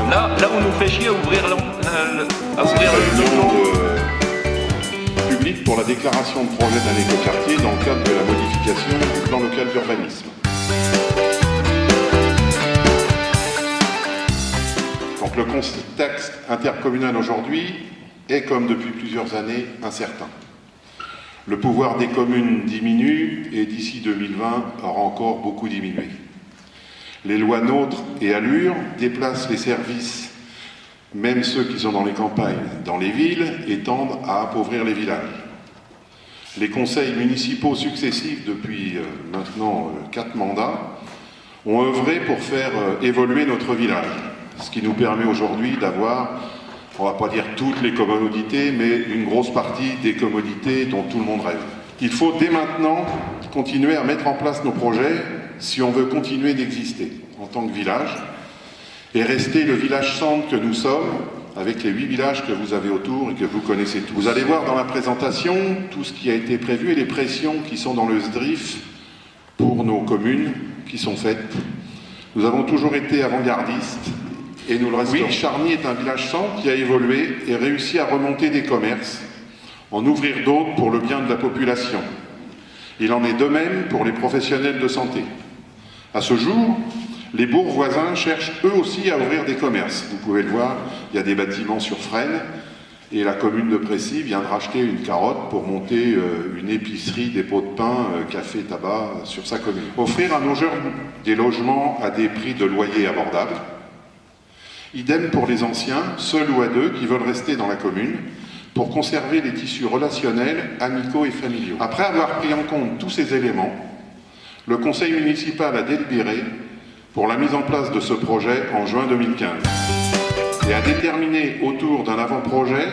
Là, on nous fait chier à ouvrir le public pour la déclaration de projet d'un écoquartier dans le cadre de la modification du plan local d'urbanisme. Donc le contexte intercommunal aujourd'hui est, comme depuis plusieurs années, incertain. Le pouvoir des communes diminue et d'ici 2020 aura encore beaucoup diminué. Les lois NOTRe et Allure déplacent les services, même ceux qui sont dans les campagnes, dans les villes, et tendent à appauvrir les villages. Les conseils municipaux successifs, depuis maintenant 4 mandats, ont œuvré pour faire évoluer notre village, ce qui nous permet aujourd'hui d'avoir, on ne va pas dire toutes les commodités, mais une grosse partie des commodités dont tout le monde rêve. Il faut dès maintenant continuer à mettre en place nos projets si on veut continuer d'exister en tant que village et rester le village centre que nous sommes avec les 8 villages que vous avez autour et que vous connaissez tous. Vous allez voir dans la présentation tout ce qui a été prévu et les pressions qui sont dans le SDRIF pour nos communes qui sont faites. Nous avons toujours été avant-gardistes et nous le resterons. Oui, Charny est un village centre qui a évolué et réussi à remonter des commerces, en ouvrir d'autres pour le bien de la population. Il en est de même pour les professionnels de santé. À ce jour, les bourgs voisins cherchent eux aussi à ouvrir des commerces. Vous pouvez le voir, il y a des bâtiments sur Fresnes et la commune de Précy vient de racheter une carotte pour monter une épicerie, des pots de pain, café, tabac sur sa commune. Offrir à nos jeunes des logements à des prix de loyer abordables. Idem pour les anciens, seuls ou à deux, qui veulent rester dans la commune pour conserver les tissus relationnels, amicaux et familiaux. Après avoir pris en compte tous ces éléments, le conseil municipal a délibéré pour la mise en place de ce projet en juin 2015 et a déterminé autour d'un avant-projet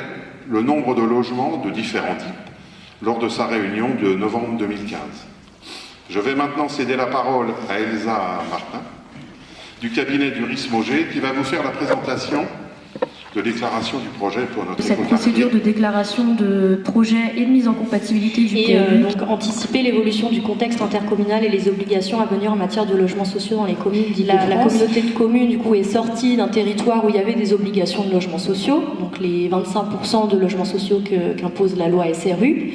le nombre de logements de différents types lors de sa réunion de novembre 2015. Je vais maintenant céder la parole à Elsa Martin du cabinet d'Uris Mauger qui va vous faire la présentation de déclaration du projet pour notre Cette procédure de déclaration de projet et de mise en compatibilité du PLU. Donc anticiper l'évolution du contexte intercommunal et les obligations à venir en matière de logements sociaux dans les communes d'Île-de-France. La communauté de communes du coup est sortie d'un territoire où il y avait des obligations de logements sociaux, donc les 25% de logements sociaux qu'impose la loi SRU,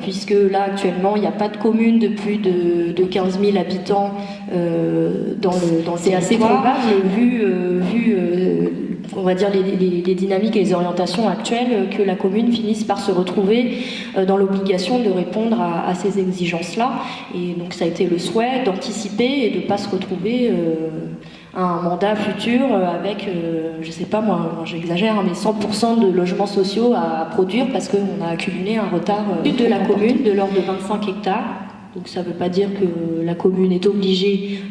puisque là actuellement il n'y a pas de commune de plus de 15 000 habitants dans le C'est assez probable vu on va dire les dynamiques et les orientations actuelles, que la commune finisse par se retrouver dans l'obligation de répondre à ces exigences-là. Et donc ça a été le souhait d'anticiper et de ne pas se retrouver à un mandat futur avec, je sais pas moi, j'exagère, mais 100% de logements sociaux à produire parce qu'on a accumulé un retard de la commune de l'ordre de 25 hectares. Donc ça ne veut pas dire que la commune est obligée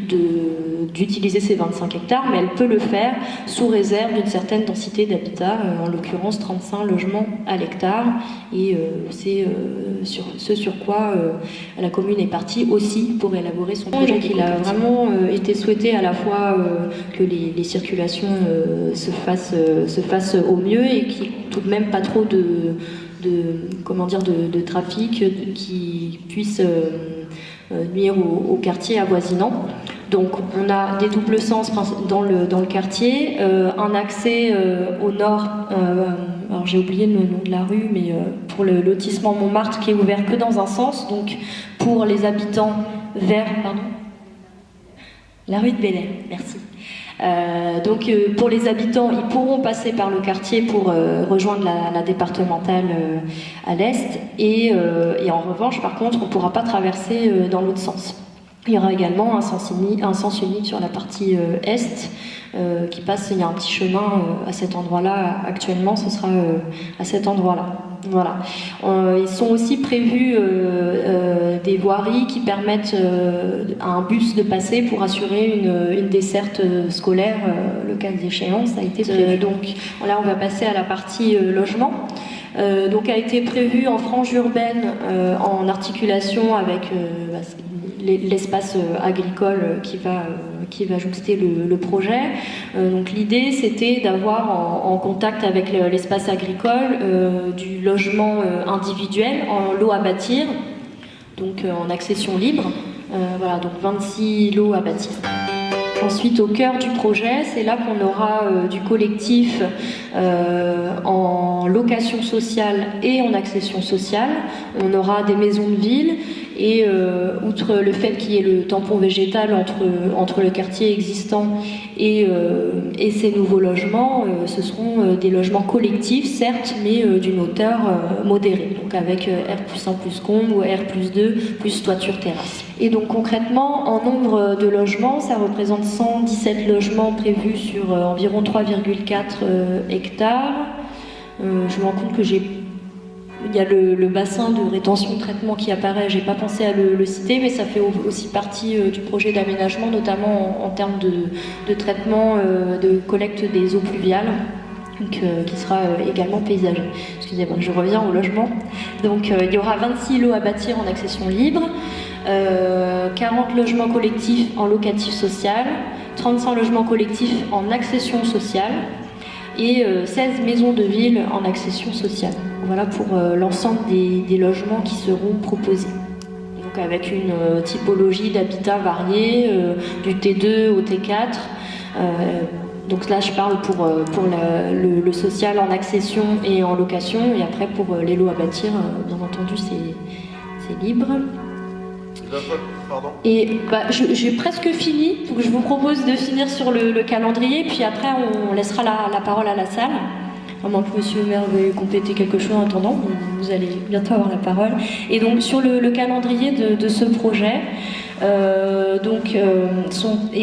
d'utiliser ces 25 hectares, mais elle peut le faire sous réserve d'une certaine densité d'habitat, en l'occurrence 35 logements à l'hectare. Et c'est ce sur quoi la commune est partie aussi pour élaborer son projet. Il a vraiment été souhaité à la fois que les circulations se fassent au mieux et qu'il n'y ait tout de même pas trop de trafic qui puisse nuire au quartier avoisinant. Donc on a des doubles sens dans le quartier, un accès au nord, alors j'ai oublié le nom de la rue, mais pour le lotissement Montmartre qui est ouvert que dans un sens, donc pour les habitants vers la rue de Bel Air, merci. Donc pour les habitants, ils pourront passer par le quartier pour rejoindre la départementale à l'est et en revanche par contre on ne pourra pas traverser dans l'autre sens. Il y aura également un sens unique sur la partie est qui passe, il y a un petit chemin à cet endroit-là actuellement, ce sera à cet endroit-là. Voilà. Ils sont aussi prévus des voiries qui permettent à un bus de passer pour assurer une desserte scolaire, le cas échéant, ça a été prévu. Donc là on va passer à la partie logement. Donc a été prévu en frange urbaine en articulation avec l'espace agricole qui va jouxter le projet. Donc l'idée c'était d'avoir en contact avec l'espace agricole du logement individuel en lot à bâtir, donc en accession libre. Voilà, donc 26 lots à bâtir. Ensuite, au cœur du projet, c'est là qu'on aura du collectif en location sociale et en accession sociale. On aura des maisons de ville et outre le fait qu'il y ait le tampon végétal entre le quartier existant et ces nouveaux logements, ce seront des logements collectifs, certes, mais d'une hauteur modérée, donc avec R+1 plus comble ou R+2 plus toiture terrasse. Et donc concrètement, en nombre de logements, ça représente 117 logements prévus sur environ 3,4 hectares. Je me rends compte que il y a le bassin de rétention de traitement qui apparaît, j'ai pas pensé à le citer, mais ça fait aussi partie du projet d'aménagement, notamment en termes de traitement, de collecte des eaux pluviales, donc, qui sera également paysager. Excusez-moi, je reviens au logement. Donc il y aura 26 lots à bâtir en accession libre, 40 logements collectifs en locatif social, 35 logements collectifs en accession sociale, et 16 maisons de ville en accession sociale. Voilà pour l'ensemble des logements qui seront proposés. Donc avec une typologie d'habitat variée, du T2 au T4. Donc là je parle pour le social en accession et en location, et après pour les lots à bâtir, bien entendu c'est libre. Pardon. Et j'ai presque fini, donc je vous propose de finir sur le calendrier, puis après on laissera la parole à la salle. À moins que Monsieur le maire veuille compléter quelque chose en attendant, vous allez bientôt avoir la parole. Et donc sur le calendrier de ce projet, est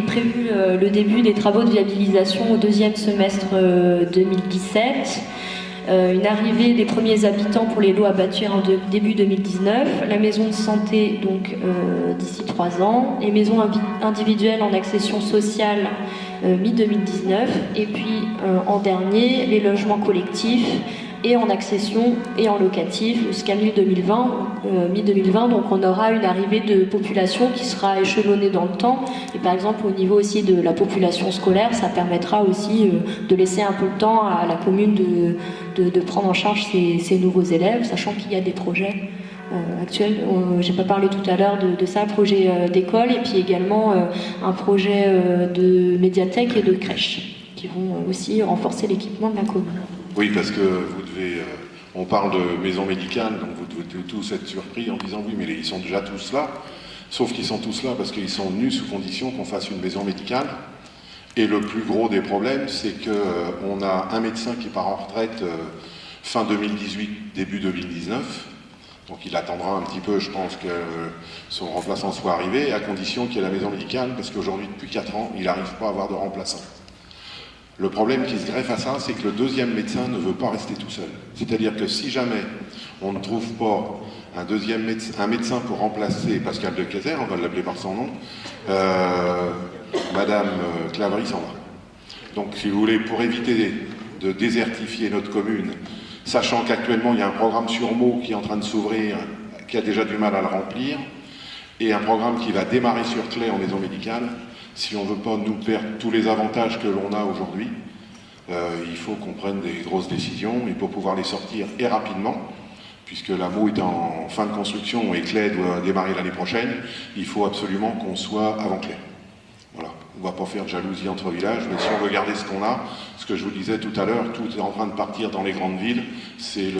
prévu le début des travaux de viabilisation au deuxième semestre 2017. Une arrivée des premiers habitants pour les lots à bâtir en début 2019, la maison de santé donc d'ici 3 ans, les maisons individuelles en accession sociale mi-2019, et puis en dernier les logements collectifs et en accession et en locatif jusqu'à mi-2020. Donc on aura une arrivée de population qui sera échelonnée dans le temps, et par exemple au niveau aussi de la population scolaire, ça permettra aussi de laisser un peu le temps à la commune de prendre en charge ces nouveaux élèves, sachant qu'il y a des projets actuels. J'ai pas parlé tout à l'heure de ça, un projet d'école, et puis également un projet de médiathèque et de crèche qui vont aussi renforcer l'équipement de la commune. Oui, parce que vous devez... on parle de maison médicale, donc vous devez tous être surpris en disant oui, mais ils sont déjà tous là. Sauf qu'ils sont tous là parce qu'ils sont venus sous condition qu'on fasse une maison médicale. Et le plus gros des problèmes, c'est qu'on a un médecin qui part en retraite fin 2018, début 2019. Donc il attendra un petit peu, je pense, que son remplaçant soit arrivé, à condition qu'il y ait la maison médicale, parce qu'aujourd'hui, depuis 4 ans, il n'arrive pas à avoir de remplaçant. Le problème qui se greffe à ça, c'est que le deuxième médecin ne veut pas rester tout seul. C'est-à-dire que si jamais on ne trouve pas un médecin pour remplacer Pascal de Kayser, on va l'appeler par son nom, Madame Claverie s'en va. Donc si vous voulez, pour éviter de désertifier notre commune, sachant qu'actuellement il y a un programme sur Meaux qui est en train de s'ouvrir, qui a déjà du mal à le remplir, et un programme qui va démarrer sur Clay en maison médicale, si on ne veut pas nous perdre tous les avantages que l'on a aujourd'hui, il faut qu'on prenne des grosses décisions, et pour pouvoir les sortir et rapidement, puisque la Meaux est en fin de construction et Clay doit démarrer l'année prochaine, il faut absolument qu'on soit avant Clay. Voilà. On ne va pas faire de jalousie entre villages, mais si on veut garder ce qu'on a, ce que je vous disais tout à l'heure, tout est en train de partir dans les grandes villes, c'est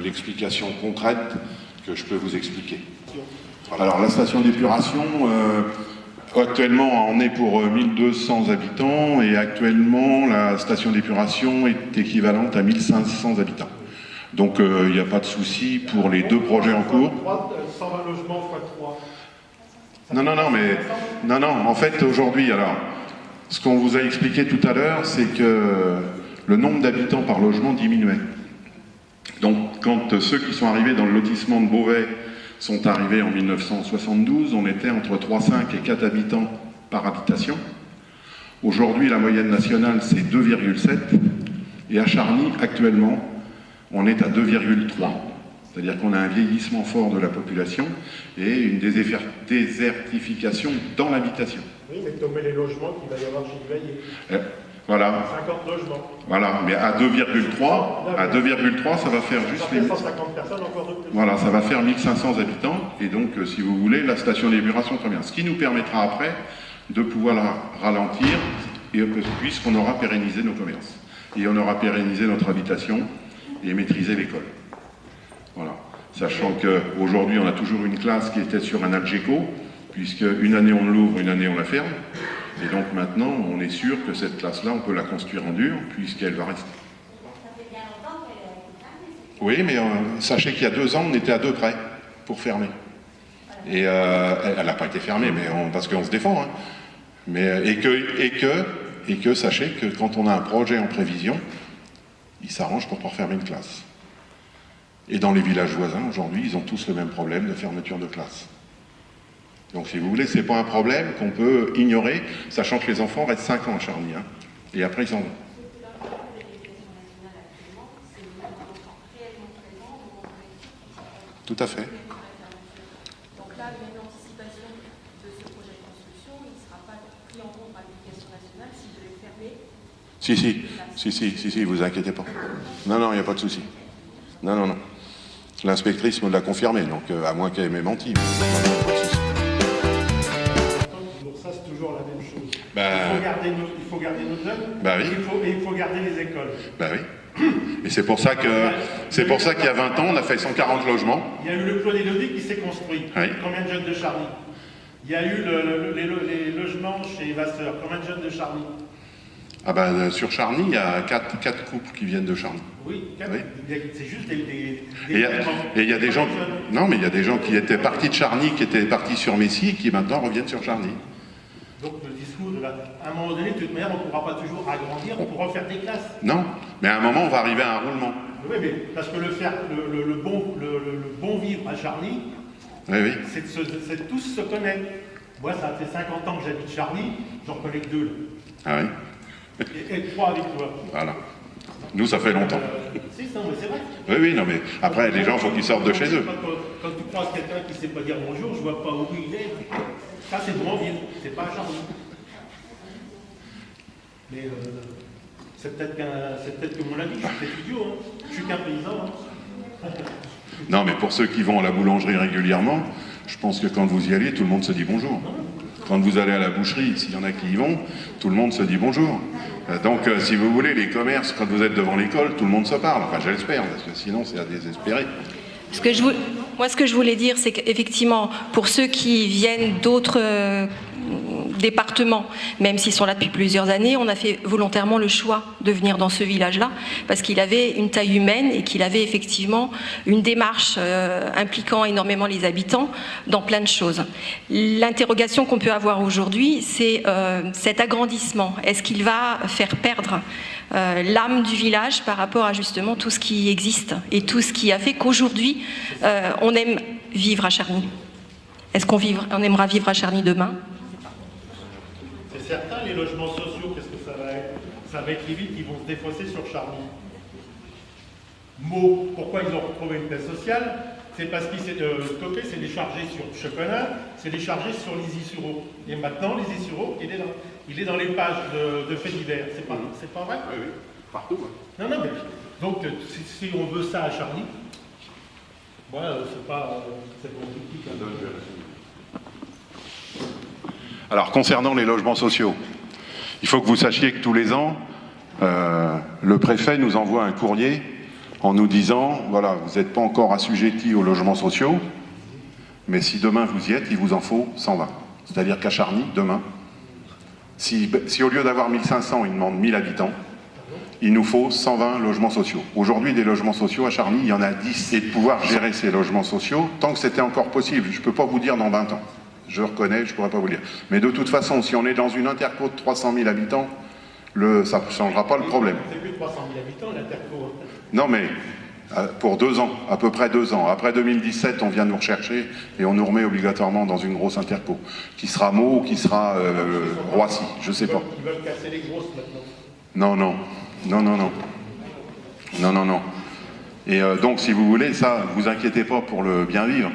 l'explication concrète que je peux vous expliquer. Voilà. Alors la station d'épuration, actuellement on est pour 1200 habitants, et actuellement la station d'épuration est équivalente à 1500 habitants. Donc il n'y a pas de souci pour les 2 projets en cours. 120 logements x 3. Non, en fait, aujourd'hui, alors, ce qu'on vous a expliqué tout à l'heure, c'est que le nombre d'habitants par logement diminuait. Donc, quand ceux qui sont arrivés dans le lotissement de Beauvais sont arrivés en 1972, on était entre 3,5 et 4 habitants par habitation. Aujourd'hui, la moyenne nationale, c'est 2,7. Et à Charny, actuellement, on est à 2,3. C'est-à-dire qu'on a un vieillissement fort de la population et une désertification dans l'habitation. Oui, mais tu mets les logements qu'il va y avoir chez Veillé. Voilà. 50 logements. Voilà, mais à 2,3, ça va faire juste les... 150 personnes encore de plus. Voilà, ça va faire 1500 habitants, et donc, si vous voulez, la station d'épuration, très bien. Ce qui nous permettra après de pouvoir la ralentir, puisqu'on aura pérennisé nos commerces. Et on aura pérennisé notre habitation et maîtrisé l'école. Voilà. Sachant qu'aujourd'hui, on a toujours une classe qui était sur un Algeco, puisque une année on l'ouvre, une année on la ferme. Et donc maintenant, on est sûr que cette classe-là, on peut la construire en dur, puisqu'elle va rester. Oui, mais sachez qu'il y a 2 ans, on était à 2 près pour fermer. Et elle n'a pas été fermée, mais parce qu'on se défend. Hein. Mais, et que sachez que quand on a un projet en prévision, il s'arrange pour pouvoir fermer une classe. Et dans les villages voisins, aujourd'hui, ils ont tous le même problème de fermeture de classe. Donc si vous voulez, c'est pas un problème qu'on peut ignorer, sachant que les enfants restent 5 ans à Charny. Hein, et après, ils s'en vont. Tout à fait. Donc là, il y a une anticipation de ce projet de construction, il ne sera pas pris en compte par l'éducation nationale s'il devait fermer. Si, vous inquiétez pas. Non, il n'y a pas de souci. Non. L'inspectrice me l'a confirmé, donc à moins qu'elle m'ait menti. Donc ça, c'est toujours la même chose. Bah, il faut garder nos jeunes, bah oui. et il faut garder les écoles. Bah oui. Et c'est pour ça qu'il y a 20 ans, on a fait 140 logements. Il y a eu le Clos des Lodiques qui s'est construit. Oui. Combien de jeunes de Charny? Il y a eu les logements chez Vasseur. Combien de jeunes de Charny? Ah ben sur Charny, il y a 4 couples qui viennent de Charny. Oui, 4. Oui. C'est juste des Et il y a des gens, non, mais il y a des gens qui étaient partis de Charny, qui étaient partis sur Messy, et qui maintenant reviennent sur Charny. Donc le discours à un moment donné, de toute manière, on ne pourra pas toujours agrandir pour refaire des classes. Non, mais à un moment, on va arriver à un roulement. Oui, mais parce que le bon vivre à Charny, Oui. c'est de tous se connaître. Moi, ça fait 50 ans que j'habite Charny, j'en connais que 2. Là. Ah oui. Et 3 avec toi. Voilà. Nous, ça fait longtemps. Si, non, mais c'est vrai. Oui, non, mais après, les gens, il faut qu'ils sortent de chez eux. Quand tu croises quelqu'un qui ne sait pas dire bonjour, je ne vois pas où il est. Ça, c'est bon vivre, c'est pas à Charny. Mais c'est peut-être que mon avis, je suis peut-être idiot, hein. Je suis qu'un paysan. Hein. Non, mais pour ceux qui vont à la boulangerie régulièrement, je pense que quand vous y allez, tout le monde se dit bonjour. Quand vous allez à la boucherie, s'il y en a qui y vont, tout le monde se dit bonjour. Donc, si vous voulez, les commerces, quand vous êtes devant l'école, tout le monde se parle. Enfin, j'espère, parce que sinon, c'est à désespérer. Moi, ce que je voulais dire, c'est qu'effectivement, pour ceux qui viennent d'autres départements, même s'ils sont là depuis plusieurs années, on a fait volontairement le choix de venir dans ce village-là, parce qu'il avait une taille humaine et qu'il avait effectivement une démarche impliquant énormément les habitants dans plein de choses. L'interrogation qu'on peut avoir aujourd'hui, c'est cet agrandissement. Est-ce qu'il va faire perdre l'âme du village par rapport à justement tout ce qui existe et tout ce qui a fait qu'aujourd'hui, on aime vivre à Charny? Est-ce qu'on aimera vivre à Charny demain? C'est certain, les logements sociaux, qu'est-ce que ça va être? Ça va être les villes qui vont se défausser sur Charny. Pourquoi ils ont retrouvé une paix sociale? C'est parce qu'il s'est stocké, c'est déchargé sur Checonin, c'est déchargé sur Lizy-sur-Eau. Et maintenant, Lizy-sur-Eau, il est dans les pages de faits divers. C'est pas vrai? Oui, partout. Non, mais donc si on veut ça à Charny, c'est pas politique. Alors, concernant les logements sociaux, il faut que vous sachiez que tous les ans, le préfet nous envoie un courrier en nous disant, voilà, vous n'êtes pas encore assujettis aux logements sociaux, mais si demain vous y êtes, il vous en faut 120. C'est-à-dire qu'à Charny, demain, si au lieu d'avoir 1500, il demande 1000 habitants, il nous faut 120 logements sociaux. Aujourd'hui, des logements sociaux à Charny, il y en a 10. Et de pouvoir gérer ces logements sociaux, tant que c'était encore possible, je ne peux pas vous dire dans 20 ans. Je reconnais, je ne pourrais pas vous le dire. Mais de toute façon, si on est dans une interco de 300 000 habitants, ça ne changera pas le problème. C'est plus de 300 000 habitants, l'interco. Non, mais pour 2 ans, à peu près 2 ans. Après 2017, on vient nous rechercher et on nous remet obligatoirement dans une grosse interco, qui sera Meaux ou qui sera Roissy, je ne sais pas. Ils veulent casser les grosses maintenant. Non. Et donc, si vous voulez, ça, vous inquiétez pas pour le bien vivre.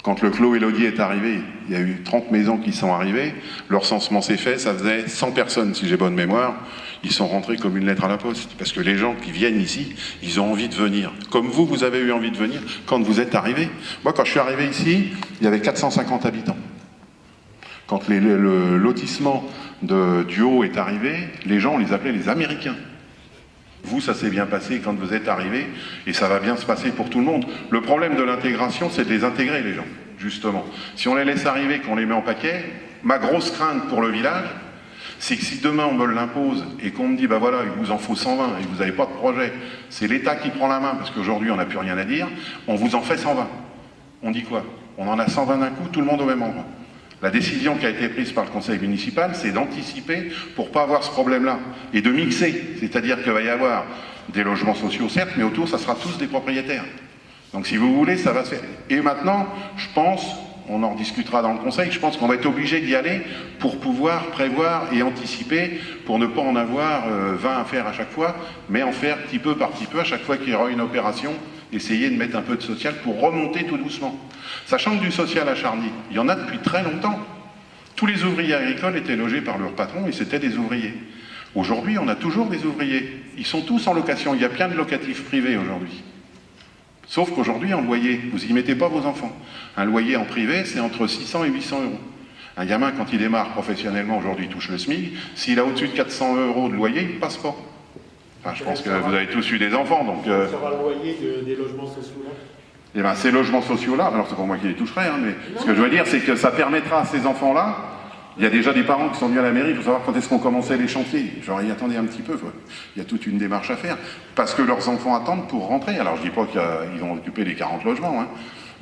Quand le Clos Élodie est arrivé, il y a eu 30 maisons qui sont arrivées. Le recensement s'est fait, ça faisait 100 personnes, si j'ai bonne mémoire. Ils sont rentrés comme une lettre à la poste. Parce que les gens qui viennent ici, ils ont envie de venir. Comme vous avez eu envie de venir quand vous êtes arrivés. Moi, quand je suis arrivé ici, il y avait 450 habitants. Quand le lotissement du haut est arrivé, les gens, on les appelait les Américains. Vous, ça s'est bien passé quand vous êtes arrivés, et ça va bien se passer pour tout le monde. Le problème de l'intégration, c'est de les intégrer, les gens, justement. Si on les laisse arriver, qu'on les met en paquet, ma grosse crainte pour le village, c'est que si demain on me l'impose et qu'on me dit, bah voilà, il vous en faut 120 et vous n'avez pas de projet, c'est l'État qui prend la main, parce qu'aujourd'hui on n'a plus rien à dire, on vous en fait 120. On dit quoi? On en a 120 d'un coup, tout le monde au même endroit. La décision qui a été prise par le conseil municipal, c'est d'anticiper pour ne pas avoir ce problème-là et de mixer. C'est-à-dire qu'il va y avoir des logements sociaux, certes, mais autour, ça sera tous des propriétaires. Donc si vous voulez, ça va se faire. Et maintenant, je pense, on en discutera dans le conseil, je pense qu'on va être obligé d'y aller pour pouvoir prévoir et anticiper, pour ne pas en avoir 20 à faire à chaque fois, mais en faire petit peu par petit peu, à chaque fois qu'il y aura une opération, essayer de mettre un peu de social pour remonter tout doucement. Sachant que du social à Charny, il y en a depuis très longtemps. Tous les ouvriers agricoles étaient logés par leur patron et c'était des ouvriers. Aujourd'hui, on a toujours des ouvriers. Ils sont tous en location. Il y a plein de locatifs privés aujourd'hui. Sauf qu'aujourd'hui, en loyer, vous n'y mettez pas vos enfants. Un loyer en privé, c'est entre 600 et 800 euros. Un gamin, quand il démarre professionnellement, aujourd'hui, touche le SMIC. S'il a au-dessus de 400 euros de loyer, il ne passe pas. Enfin, je pense que vous avez tous eu des enfants, donc... Ça sera le loyer des logements sociaux là. Eh bien, ces logements sociaux-là, alors c'est pas moi qui les toucherai, hein, mais ce que je veux dire, c'est que ça permettra à ces enfants-là, il y a déjà des parents qui sont venus à la mairie, il faut savoir quand est-ce qu'on commençait les chantiers. Genre, y attendez un petit peu, quoi. Il y a toute une démarche à faire, parce que leurs enfants attendent pour rentrer. Alors, je dis pas qu'ils vont occuper les 40 logements, hein,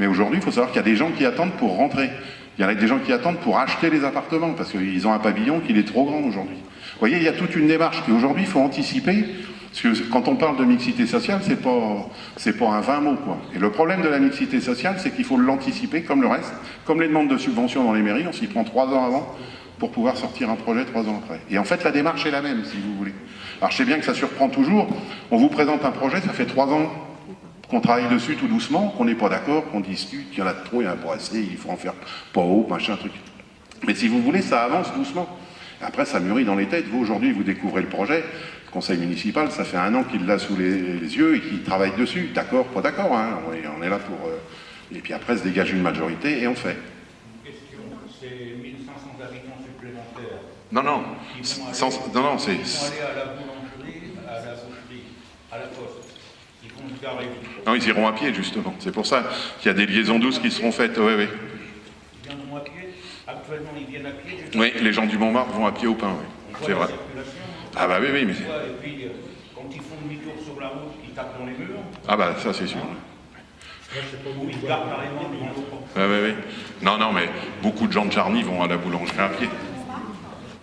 mais aujourd'hui, il faut savoir qu'il y a des gens qui attendent pour rentrer. Il y en a des gens qui attendent pour acheter les appartements, parce qu'ils ont un pavillon qui est trop grand aujourd'hui. Vous voyez, il y a toute une démarche, et aujourd'hui, il faut anticiper. Parce que quand on parle de mixité sociale, c'est pas un 20 mots, quoi. Et le problème de la mixité sociale, c'est qu'il faut l'anticiper comme le reste. Comme les demandes de subventions dans les mairies, on s'y prend 3 ans avant pour pouvoir sortir un projet 3 ans après. Et en fait, la démarche est la même, si vous voulez. Alors je sais bien que ça surprend toujours. On vous présente un projet, ça fait 3 ans qu'on travaille dessus tout doucement, qu'on n'est pas d'accord, qu'on discute, qu'il y en a trop, il n'y en a pas assez, il faut en faire pas haut, machin, truc. Mais si vous voulez, ça avance doucement. Après, ça mûrit dans les têtes. Vous, aujourd'hui, vous découvrez le projet. Le conseil municipal, ça fait 1 an qu'il l'a sous les yeux et qu'il travaille dessus. D'accord, pas d'accord, hein. On est là pour... Et puis après, se dégage une majorité et on fait. Question, c'est 1500 habitants supplémentaires. Non, non. Non, c'est... Ils vont aller à la boulangerie, à la boucherie, à la poste. Ils vont se garer. Non, ils iront à pied, justement. C'est pour ça qu'il y a des liaisons douces qui seront faites. Oui, oui. Ils viendront à pied. Actuellement, ils viennent à pied. Oui, les gens du Montmartre vont à pied au pain, oui. C'est vrai. Ah bah oui, oui, mais... Et puis, quand ils font demi-tour sur la route, ils tapent dans les murs. Ah bah ça, c'est sûr. Ou ils se garent carrément devant le sport. Oui, oui, oui. Non, non, mais beaucoup de gens de Charny vont à la boulangerie à pied.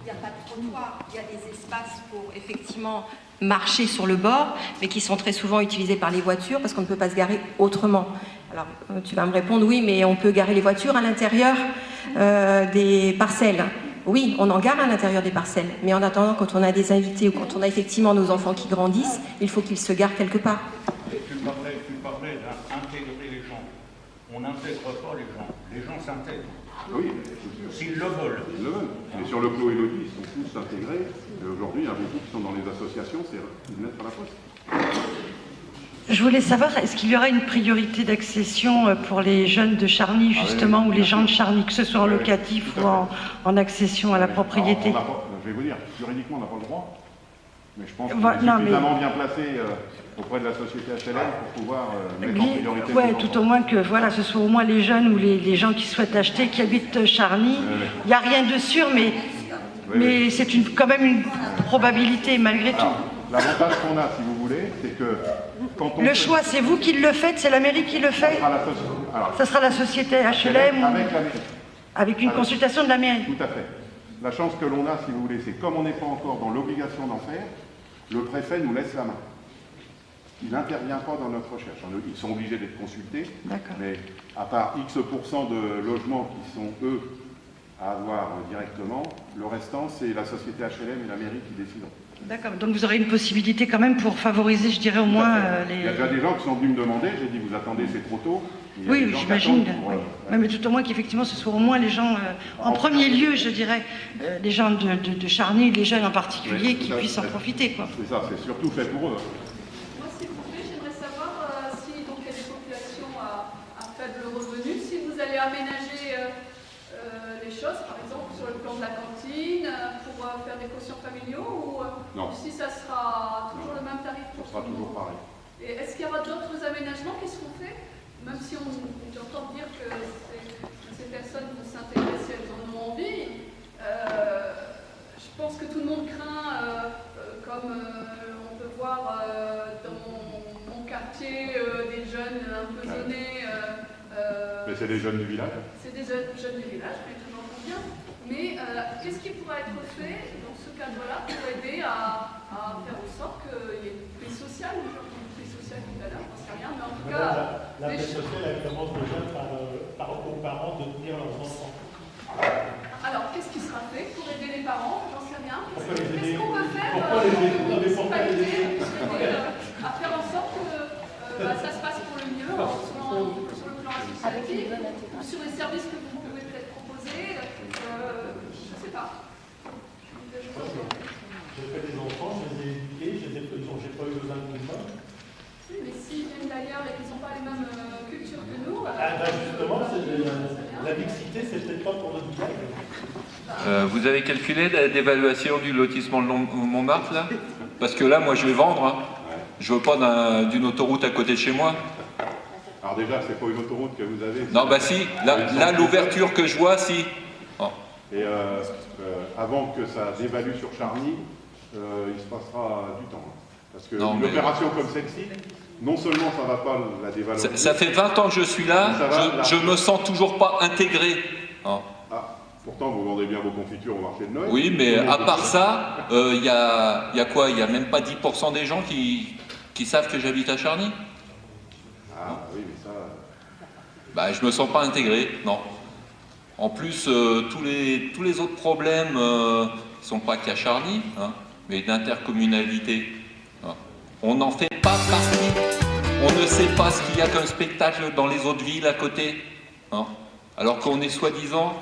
Il n'y a pas de trottoir, il y a des espaces pour effectivement marcher sur le bord, mais qui sont très souvent utilisés par les voitures parce qu'on ne peut pas se garer autrement. Alors, tu vas me répondre, oui, mais on peut garer les voitures à l'intérieur des parcelles. Oui, on en gare à l'intérieur des parcelles, mais en attendant, quand on a des invités ou quand on a effectivement nos enfants qui grandissent, il faut qu'ils se garent quelque part. Tu parlais d'intégrer les gens. On n'intègre pas les gens s'intègrent. Oui, S'ils le veulent. ils le veulent. Et sur le Clos Élodie, ils sont tous intégrés. Et aujourd'hui, il y a beaucoup qui sont dans les associations, c'est de mettre à la poste. Je voulais savoir, est-ce qu'il y aura une priorité d'accession pour les jeunes de Charny, justement, ou les gens de Charny, que ce soit en locatif ou en accession à la propriété? Je vais vous dire, juridiquement, on n'a pas le droit. Mais je pense qu'on Voilà, est suffisamment bien placé auprès de la société HLM pour pouvoir mettre en priorité. Oui, tout au moins que voilà, ce soit au moins les jeunes ou les gens qui souhaitent acheter, qui habitent Charny. Il n'y a rien de sûr, mais c'est quand même une probabilité malgré tout. L'avantage qu'on a, si vous voulez, c'est que quand on... Le choix, c'est vous qui le faites, c'est la mairie qui le fait. Ça sera la société HLM avec la mairie. Avec une consultation de la mairie. Tout à fait. La chance que l'on a, si vous voulez, c'est comme on n'est pas encore dans l'obligation d'en faire, le préfet nous laisse la main. Il n'intervient pas dans notre recherche. Ils sont obligés d'être consultés, mais à part X% de logements qui sont, eux, à avoir directement, le restant, c'est la société HLM et la mairie qui décideront. D'accord, donc vous aurez une possibilité quand même pour favoriser, je dirais, au moins les... Il y a déjà des gens qui sont venus me demander, j'ai dit, vous attendez, c'est trop tôt. Oui, j'imagine. Oui, mais tout au moins qu'effectivement, ce soit au moins les gens, en premier lieu, je dirais, les gens de Charny, les jeunes en particulier, qui puissent en profiter, quoi. C'est ça, c'est surtout fait pour eux. Moi, s'il vous plaît, j'aimerais savoir si donc, il y a des populations à faible revenu, si vous allez aménager les choses, par exemple, de la cantine, pour faire des quotients familiaux, ou Non. si ça sera toujours le même tarif pour Ça sera tout le toujours monde? pareil. Et est-ce qu'il y aura d'autres aménagements qui seront faits? Même si j'entends dire que ces personnes vont s'intégrer si elles en ont envie, je pense que tout le monde craint, comme on peut voir dans mon quartier, des jeunes un peu zonés. Mais c'est des jeunes du village. C'est des jeunes du village, mais tout le monde bien. Mais qu'est-ce qui pourrait être fait dans ce cadre-là pour aider à faire en sorte qu'il y ait une paix sociale? Une paix sociale tout à l'heure, j'en sais rien, mais en tout cas. La paix sociale, elle commence déjà aux parents de tenir leurs enfants. Alors, qu'est-ce qui sera fait pour aider les parents? J'en sais rien. Pourquoi les aider? Qu'est-ce qu'on peut faire Pourquoi les aider? pour Mais pourquoi les aider? à faire en sorte que ça se passe pour le mieux sur le plan associatif, ou sur les services que vous pouvez peut-être proposer, je ne sais pas. J'ai fait des enfants, je les ai éduqués, j'ai pas eu besoin de coup de main. Oui, mais s'ils viennent d'ailleurs et qu'ils n'ont pas les mêmes cultures que nous. Justement, la mixité, c'est peut-être pas pour notre village. Vous avez calculé l'évaluation du lotissement de Montmartre, là? Parce que là, moi, je vais vendre. Hein. Je veux pas d'une autoroute à côté de chez moi. Alors déjà, c'est pas une autoroute que vous avez. Non, bah si. Là l'ouverture que je vois, si. Oh. Et avant que ça dévalue sur Charny, il se passera du temps. Parce que une opération comme celle-ci, non seulement ça ne va pas la dévaloriser... Ça fait 20 ans que je suis là, je me sens toujours pas intégré. Oh. Ah, pourtant, vous vendez bien vos confitures au marché de Noël. Oui, mais à part ça, il y a quoi? Il n'y a même pas 10% des gens qui savent que j'habite à Charny. Ah oui, mais ça... Bah, je me sens pas intégré, non. En plus, tous les autres problèmes ne sont pas qu'à Charny, hein, mais d'intercommunalité. Hein. On n'en fait pas partie. On ne sait pas ce qu'il y a comme spectacle dans les autres villes à côté. Hein. Alors qu'on est soi-disant,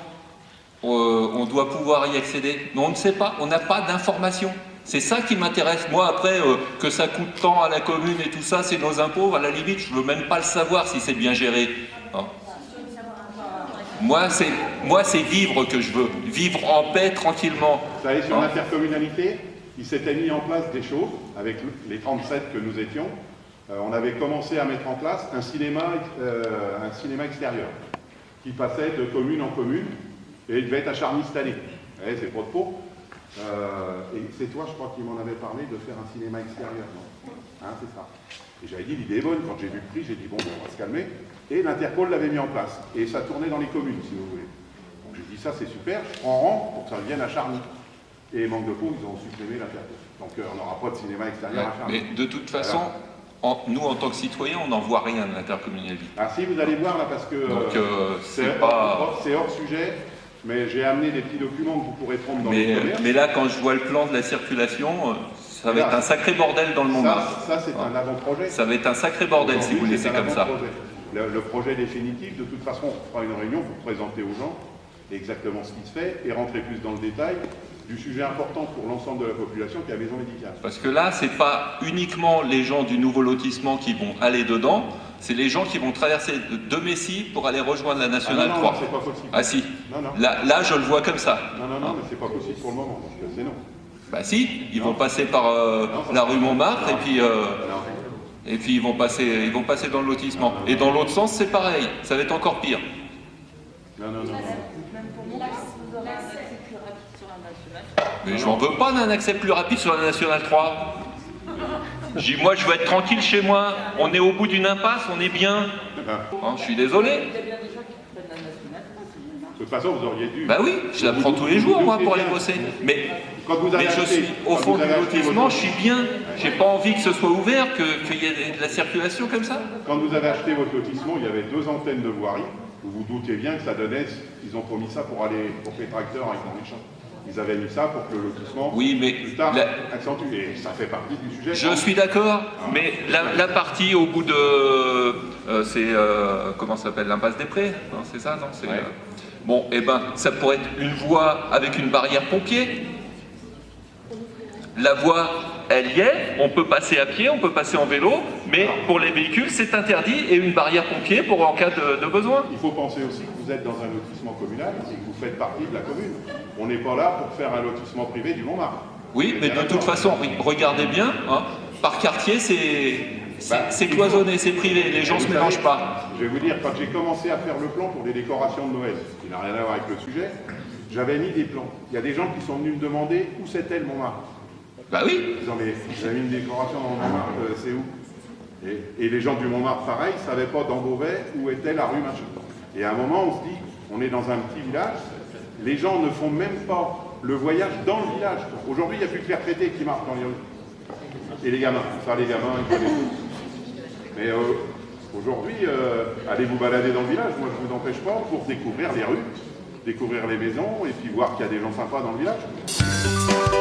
on doit pouvoir y accéder. Mais on ne sait pas, on n'a pas d'informations. C'est ça qui m'intéresse. Moi, après, que ça coûte tant à la commune et tout ça, c'est nos impôts. À la limite, je ne veux même pas le savoir si c'est bien géré. Hein. Moi, c'est vivre que je veux. Vivre en paix, tranquillement. Vous savez, sur l'intercommunalité, il s'était mis en place des choses, avec les 37 que nous étions. On avait commencé à mettre en place un cinéma extérieur, qui passait de commune en commune, et il devait être à Charny cette année. C'est pas de faux. Et c'est toi, je crois, qui m'en avait parlé de faire un cinéma extérieur, non? Hein, c'est ça. Et j'avais dit, l'idée est bonne. Quand j'ai vu le prix, j'ai dit, bon, on va se calmer. Et l'Interpol l'avait mis en place. Et ça tournait dans les communes, si vous voulez. Donc j'ai dit, ça c'est super, je prends rang pour que ça vienne à Charny. Et manque de peau, ils ont supprimé l'Interpol. Donc on n'aura pas de cinéma extérieur à Charny. Mais de toute façon, nous, en tant que citoyens, on n'en voit rien de l'intercommunalité. Ah si, vous allez voir là, parce que c'est pas... C'est hors sujet. Mais j'ai amené des petits documents que vous pourrez prendre dans les commerces. Mais là, quand je vois le plan de la circulation, ça va être un sacré bordel dans le Montmartre. Ça c'est un avant-projet. Ça va être un sacré bordel si vous laissez comme ça. Le projet définitif, de toute façon, on fera une réunion pour présenter aux gens exactement ce qui se fait et rentrer plus dans le détail du sujet important pour l'ensemble de la population qui est la maison médicale. Parce que là, c'est pas uniquement les gens du nouveau lotissement qui vont aller dedans, c'est les gens qui vont traverser de Messy pour aller rejoindre la Nationale 3. Non, c'est pas possible. Ah si. Non. Là, je le vois comme ça. Non, mais c'est pas possible pour le moment, parce que c'est non. Bah si, ils vont passer par la rue Montmartre et puis ils vont passer dans le lotissement. Et dans l'autre sens, c'est pareil, ça va être encore pire. Non. Mais j'en veux pas d'un accès plus rapide sur la Nationale 3. J'ai dit, moi, je veux être tranquille chez moi. On est au bout d'une impasse, on est bien. Je suis désolé. De toute façon, vous auriez dû... Bah oui, je la prends tous les jours, moi, pour aller bosser. Mais je suis au fond du lotissement, je suis bien. J'ai pas envie que ce soit ouvert, qu'il y ait de la circulation comme ça. Quand vous avez acheté votre lotissement, il y avait 2 antennes de voirie. Vous vous doutez bien que ça donnait... Ils ont promis ça pour les tracteurs avec les champs. Ils avaient mis ça pour que le lotissement, plus tard, accentue. Et ça fait partie du sujet. Je suis d'accord, mais la partie au bout de... comment ça s'appelle? L'impasse des Prés? C'est ça, non? Bon, eh ben, ça pourrait être une voie avec une barrière pompier. La voie elle y est, on peut passer à pied, on peut passer en vélo, mais pour les véhicules, c'est interdit, et une barrière pompier pour en cas de besoin. Il faut penser aussi que vous êtes dans un lotissement communal et que vous faites partie de la commune. On n'est pas là pour faire un lotissement privé du Montmartre. Oui, mais de toute façon, regardez bien, hein, par quartier, c'est cloisonné, c'est privé, les gens ne se mélangent pas. Je vais vous dire, quand j'ai commencé à faire le plan pour les décorations de Noël, qui n'a rien à voir avec le sujet, j'avais mis des plans. Il y a des gens qui sont venus me demander où c'était le Montmartre. Bah oui. Ils ont dit, mais vous avez mis une décoration dans le Montmartre, c'est où? Et les gens du Montmartre, pareil, ne savaient pas dans Beauvais où était la rue machin. Et à un moment, on se dit, on est dans un petit village, les gens ne font même pas le voyage dans le village. Aujourd'hui, il n'y a plus que les retraités qui marchent dans les rues. Et les gamins, ça les gamins, ils connaissent tout. Mais aujourd'hui, allez vous balader dans le village, moi je ne vous empêche pas, pour découvrir les rues, découvrir les maisons et puis voir qu'il y a des gens sympas dans le village.